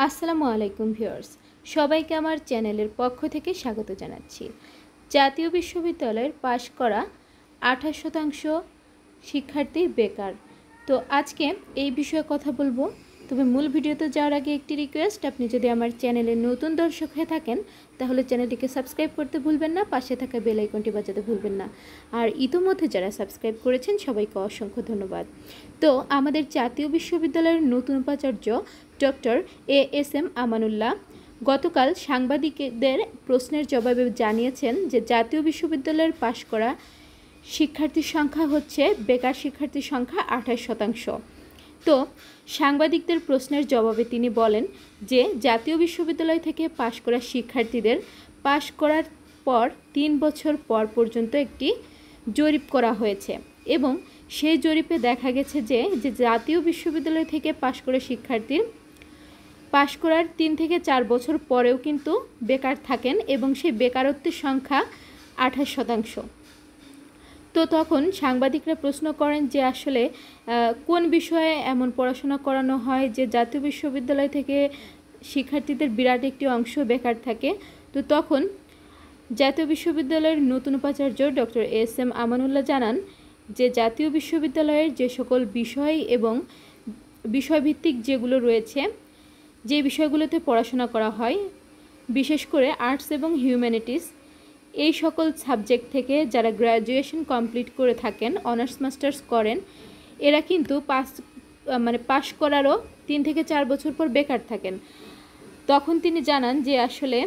আসসালামু আলাইকুম ভিউয়ার্স, সবাইকে আমার চ্যানেলের পক্ষ থেকে স্বাগত জানাচ্ছি। জাতীয় বিশ্ববিদ্যালয়ের পাশ করা 28% শিক্ষার্থী বেকার। তো আজকে এই বিষয়ে কথা বলবো। তবে মূল ভিডিওতে যাওয়ার আগে একটি রিকোয়েস্ট, আপনি যদি আমার চ্যানেলের নতুন দর্শক হয়ে থাকেন তাহলে চ্যানেলটিকে সাবস্ক্রাইব করতে ভুলবেন না, পাশে থাকা বেল আইকনটি বাজাতে ভুলবেন না। আর ইতোমধ্যে যারা সাবস্ক্রাইব করেছেন সবাইকে অসংখ্য ধন্যবাদ। তো আমাদের জাতীয় বিশ্ববিদ্যালয়ের নতুন উপাচার্য ডক্টর এএসএম আমানুল্লাহ গতকাল সাংবাদিকদের প্রশ্নের জবাবে জানিয়েছেন যে জাতীয় বিশ্ববিদ্যালয়ের পাশ করা শিক্ষার্থীর সংখ্যা হচ্ছে বেকার শিক্ষার্থীর সংখ্যা 28%। তো সাংবাদিকদের প্রশ্নের জবাবে তিনি বলেন যে জাতীয় বিশ্ববিদ্যালয় থেকে পাশ করা শিক্ষার্থীদের পাশ করার পর 3 বছর পর পর্যন্ত একটি জরিপ করা হয়েছে এবং সেই জরিপে দেখা গেছে যে জাতীয় বিশ্ববিদ্যালয় থেকে পাশ করা শিক্ষার্থীর পাশ করার 3 থেকে 4 বছর পরেও কিন্তু বেকার থাকেন এবং সেই বেকারত্বের সংখ্যা 28%। তো তখন সাংবাদিকরা প্রশ্ন করেন যে আসলে কোন বিষয়ে এমন পড়াশোনা করানো হয় যে জাতীয় বিশ্ববিদ্যালয় থেকে শিক্ষার্থীদের বিরাট একটি অংশ বেকার থাকে। তো তখন জাতীয় বিশ্ববিদ্যালয়ের নতুন উপাচার্য ডক্টর এএসএম আমানুল্লাহ জানান যে জাতীয় বিশ্ববিদ্যালয়ের যে সকল বিষয় এবং বিষয়ভিত্তিক যেগুলো রয়েছে, যে বিষয়গুলোতে পড়াশোনা করা হয়, বিশেষ করে আর্টস এবং হিউম্যানিটিস, এই সকল সাবজেক্ট থেকে যারা গ্র্যাজুয়েশন কমপ্লিট করে থাকেন, অনার্স মাস্টার্স করেন, এরা কিন্তু পাশ করারও 3 থেকে 4 বছর পর বেকার থাকেন। তখন তিনি জানান যে আসলে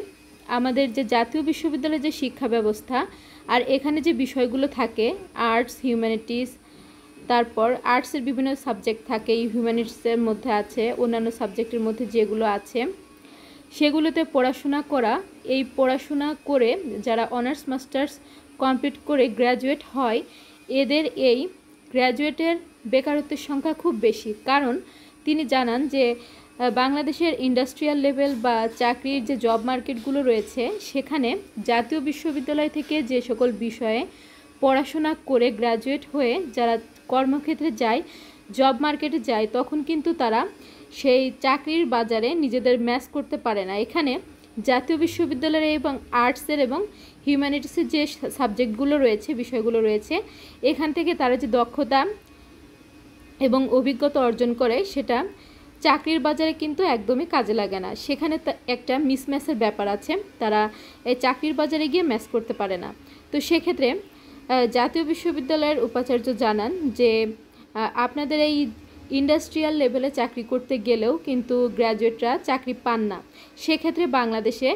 আমাদের যে জাতীয় বিশ্ববিদ্যালয়ের যে শিক্ষা ব্যবস্থা আর এখানে যে বিষয়গুলো থাকে, আর্টস, হিউম্যানিটিস, তারপর আর্টসের বিভিন্ন সাবজেক্ট থাকে, হিউম্যানিটিসের মধ্যে আছে, অন্যান্য সাবজেক্টের মধ্যে যেগুলো আছে সেগুলোতে পড়াশোনা করা, এই পড়াশোনা করে যারা অনার্স মাস্টার্স কমপ্লিট করে গ্র্যাজুয়েট হয়, এদের এই গ্র্যাজুয়েটের বেকারত্বের সংখ্যা খুব বেশি। কারণ তিনি জানান যে বাংলাদেশের ইন্ডাস্ট্রিয়াল লেভেল বা চাকরির যে জব মার্কেটগুলো রয়েছে সেখানে জাতীয় বিশ্ববিদ্যালয় থেকে যে সকল বিষয়ে পড়াশোনা করে গ্র্যাজুয়েট হয়ে যারা কর্মক্ষেত্রে যায়, জব মার্কেটে যায়, তখন কিন্তু তারা সেই চাকরির বাজারে নিজেদের ম্যাচ করতে পারে না। এখানে জাতীয় বিশ্ববিদ্যালয়ের এবং আর্টসের এবং হিউম্যানিটিসের যে সাবজেক্টগুলো রয়েছে, বিষয়গুলো রয়েছে, এখান থেকে তারা যে দক্ষতা এবং অভিজ্ঞতা অর্জন করে সেটা চাকরির বাজারে কিন্তু একদমই কাজে লাগে না। সেখানে একটা মিসম্যাচের ব্যাপার আছে, তারা এই চাকরির বাজারে গিয়ে ম্যাচ করতে পারে না। তো সেক্ষেত্রে জাতীয় বিশ্ববিদ্যালয়ের উপাচার্য জানান যে আপনাদের এই ইন্ডাস্ট্রিয়াল লেভেলে চাকরি করতে গেলেও কিন্তু গ্র্যাজুয়েটরা চাকরি পান না। সেক্ষেত্রে বাংলাদেশে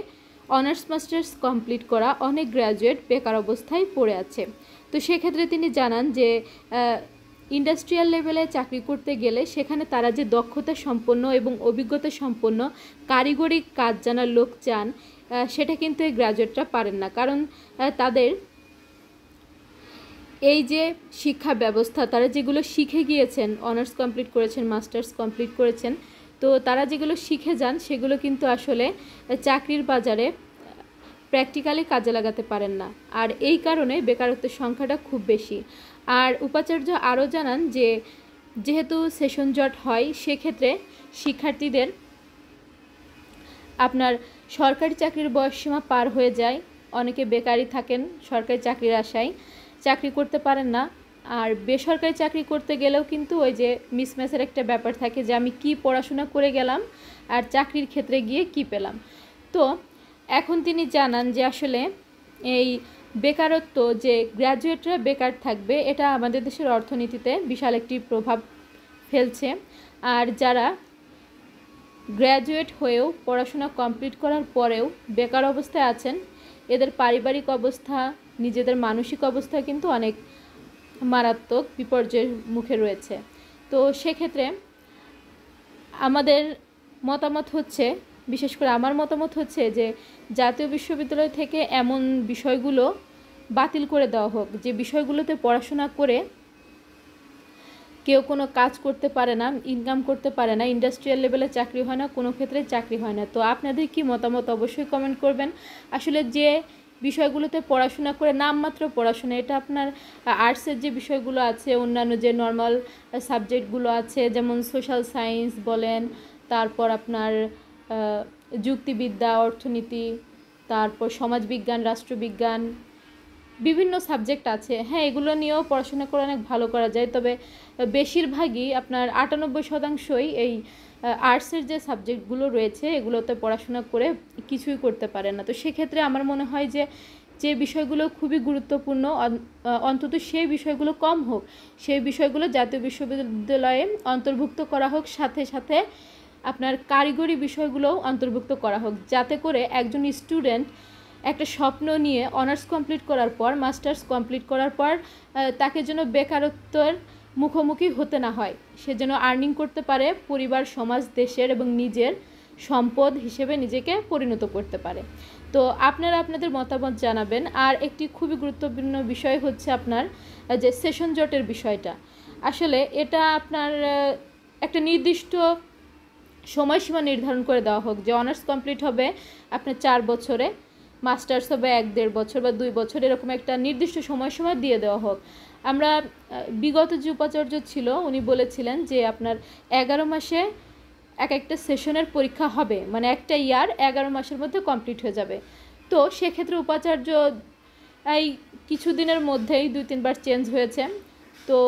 অনার্স মাস্টার্স কমপ্লিট করা অনেক গ্র্যাজুয়েট বেকার অবস্থায় পড়ে আছে। তো সেক্ষেত্রে তিনি জানান যে ইন্ডাস্ট্রিয়াল লেভেলে চাকরি করতে গেলে সেখানে তারা যে দক্ষতা সম্পন্ন এবং অভিজ্ঞতা সম্পন্ন কারিগরি কাজ জানার লোক চান, সেটা কিন্তু এই গ্র্যাজুয়েটরা পারেন না। কারণ তাদের এই যে শিক্ষা ব্যবস্থা, তারা যেগুলো শিখে গিয়েছেন, অনার্স কমপ্লিট করেছেন, মাস্টার্স কমপ্লিট করেছেন, তো তারা যেগুলো শিখে যান সেগুলো কিন্তু আসলে চাকরির বাজারে প্র্যাকটিক্যালি কাজে লাগাতে পারেন না। আর এই কারণে বেকারত্বের সংখ্যাটা খুব বেশি। আর উপাচার্য আরও জানান যে যেহেতু সেশন জট হয়, সেক্ষেত্রে শিক্ষার্থীদের আপনার সরকারি চাকরির বয়সসীমা পার হয়ে যায়, অনেকে বেকারই থাকেন, সরকারি চাকরির আশায় চাকরি করতে পারেন না। আর বেসরকারি চাকরি করতে গেলেও কিন্তু ওই যে মিসম্যাচের একটা ব্যাপার থাকে যে আমি কি পড়াশোনা করে গেলাম আর চাকরির ক্ষেত্রে গিয়ে কি পেলাম। তো এখন তিনি জানান যে আসলে এই বেকারত্ব, যে গ্র্যাজুয়েটরা বেকার থাকবে, এটা আমাদের দেশের অর্থনীতিতে বিশাল একটি প্রভাব ফেলছে। আর যারা গ্র্যাজুয়েট হয়েও পড়াশোনা কমপ্লিট করার পরেও বেকার অবস্থায় আছেন, এদের পারিবারিক অবস্থা, নিজেদের মানসিক অবস্থা কিন্তু অনেক মারাত্মক বিপর্যয়ের মুখে রয়েছে। তো সেক্ষেত্রে আমাদের মতামত হচ্ছে, বিশেষ করে আমার মতামত হচ্ছে যে জাতীয় বিশ্ববিদ্যালয় থেকে এমন বিষয়গুলো বাতিল করে দেওয়া হোক, যে বিষয়গুলোতে পড়াশোনা করে কেউ কোনো কাজ করতে পারে না, ইনকাম করতে পারে না, ইন্ডাস্ট্রিয়াল লেভেলে চাকরি হয় না, কোনো ক্ষেত্রে চাকরি হয় না। তো আপনাদের কি মতামত অবশ্যই কমেন্ট করবেন। আসলে যে বিষয়গুলোতে পড়াশোনা করে নামমাত্র পড়াশোনা, এটা আপনার আর্টসের যে বিষয়গুলো আছে, অন্যান্য যে নর্মাল সাবজেক্টগুলো আছে, যেমন সোশ্যাল সায়েন্স বলেন, তারপর আপনার যুক্তিবিদ্যা, অর্থনীতি, তারপর সমাজবিজ্ঞান, রাষ্ট্রবিজ্ঞান, বিভিন্ন সাবজেক্ট আছে। হ্যাঁ, এগুলো নিয়েও পড়াশোনা করে অনেক ভালো করা যায়, তবে বেশিরভাগই আপনার 98% এই আর্টসের যে সাবজেক্টগুলো রয়েছে এগুলোতে পড়াশোনা করে কিছুই করতে পারে না। তো সেক্ষেত্রে আমার মনে হয় যে বিষয়গুলো খুবই গুরুত্বপূর্ণ, অন্তত সেই বিষয়গুলো কম হোক, সেই বিষয়গুলো জাতীয় বিশ্ববিদ্যালয়ে অন্তর্ভুক্ত করা হোক, সাথে সাথে আপনার কারিগরি বিষয়গুলোও অন্তর্ভুক্ত করা হোক, যাতে করে একজন স্টুডেন্ট একটা স্বপ্ন নিয়ে অনার্স কমপ্লিট করার পর, মাস্টার্স কমপ্লিট করার পর তাকে যেন বেকারত্বের মুখোমুখি হতে না হয়, সে যেন আর্নিং করতে পারে, পরিবার, সমাজ, দেশের এবং নিজের সম্পদ হিসেবে নিজেকে পরিণত করতে পারে। তো আপনারা আপনাদের মতামত জানাবেন। আর একটি খুবই গুরুত্বপূর্ণ বিষয় হচ্ছে আপনার যে সেশন জটের বিষয়টা। আসলে এটা আপনার একটা নির্দিষ্ট সময়সীমা নির্ধারণ করে দেওয়া হোক যে অনার্স কমপ্লিট হবে আপনার 4 বছরে, মাস্টার্স হবে 1-1.5 বছর বা 2 বছর, এরকম একটা নির্দিষ্ট সময়সীমা দিয়ে দেওয়া হোক। আমরা বিগত যে উপাচার্য ছিল উনি বলেছিলেন যে আপনার 11 মাসে একটা সেশনের পরীক্ষা হবে, মানে একটা ইয়ার 11 মাসের মধ্যে কমপ্লিট হয়ে যাবে। তো সেক্ষেত্রে উপাচার্য এই কিছুদিনের মধ্যেই 2-3 বার চেঞ্জ হয়েছে। তো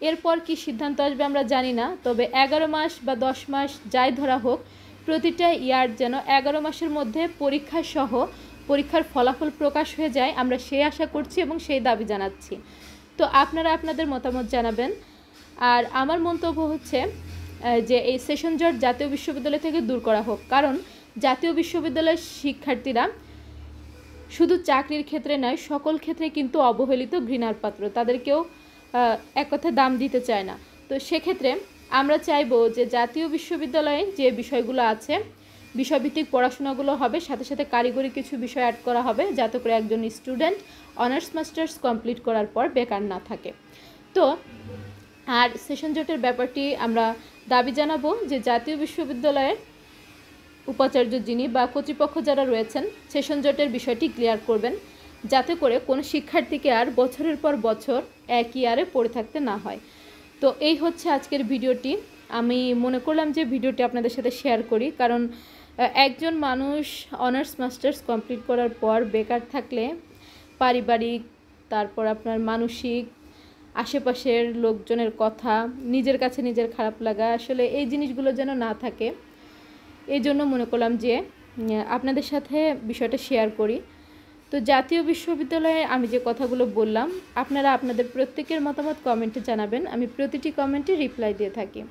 এরপর কি সিদ্ধান্ত আসবে আমরা জানি না, তবে 11 মাস বা 10 মাস যাই ধরা হোক, প্রতিটা ইয়ার যেন 11 মাসের মধ্যে পরীক্ষার ফলাফল প্রকাশ হয়ে যায়, আমরা সেই আশা করছি এবং সেই দাবি জানাচ্ছি। তো আপনারা আপনাদের মতামত জানাবেন। আর আমার মন্তব্য হচ্ছে যে এই সেশন জট জাতীয় বিশ্ববিদ্যালয় থেকে দূর করা হোক, কারণ জাতীয় বিশ্ববিদ্যালয়ের শিক্ষার্থীরা শুধু চাকরির ক্ষেত্রে নয়, সকল ক্ষেত্রে কিন্তু অবহেলিত, ঘৃণার পাত্র, তাদেরকেও এক কথায় দাম দিতে চায় না। তো সেক্ষেত্রে আমরা চাইবো যে জাতীয় বিশ্ববিদ্যালয়ে যে বিষয়গুলো আছে, বিষয়ভিত্তিক পড়াশোনাগুলো হবে, সাথে সাথে কারিগরি কিছু বিষয় অ্যাড করা হবে, যাতে করে একজন স্টুডেন্ট অনার্স মাস্টার্স কমপ্লিট করার পর বেকার না থাকে। তো আর সেশন জটের ব্যাপারটি আমরা দাবি জানাবো যে জাতীয় বিশ্ববিদ্যালয়ের উপাচার্য যিনি বা কর্তৃপক্ষ যারা রয়েছেন, সেশন জটের বিষয়টি ক্লিয়ার করবেন, যাতে করে কোনো শিক্ষার্থীকে আর বছরের পর বছর এক ইয়ারে পড়ে থাকতে না হয়। তো এই হচ্ছে আজকের ভিডিওটি। আমি মনে করলাম যে ভিডিওটি আপনাদের সাথে শেয়ার করি, কারণ একজন মানুষ অনার্স মাস্টার্স কমপ্লিট করার পর বেকার থাকলে পারিবারিক, তারপর আপনার মানসিক, আশেপাশের লোকজনের কথা, নিজের কাছে নিজের খারাপ লাগা, আসলে এই জিনিসগুলো যেন না থাকে, এই জন্য মনে করলাম যে আপনাদের সাথে বিষয়টা শেয়ার করি। তো জাতীয় বিশ্ববিদ্যালয়ে আমি যে কথাগুলো বললাম, আপনারা আপনাদের প্রত্যেকের মতামত কমেন্টে জানাবেন, আমি প্রতিটি কমেন্টে রিপ্লাই দিয়ে থাকি।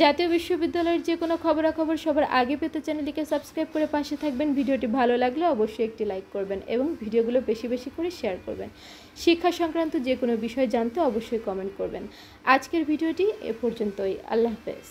জাতীয় বিশ্ববিদ্যালয়ের যে কোনো খবরাখবর সবার আগে পেতে চ্যানেলটিকে সাবস্ক্রাইব করে পাশে থাকবেন। ভিডিওটি ভালো লাগলে অবশ্যই একটি লাইক করবেন এবং ভিডিওগুলো বেশি বেশি করে শেয়ার করবেন। শিক্ষা সংক্রান্ত যে কোনো বিষয় জানতে অবশ্যই কমেন্ট করবেন। আজকের ভিডিওটি এ পর্যন্তই। আল্লাহ হাফেজ।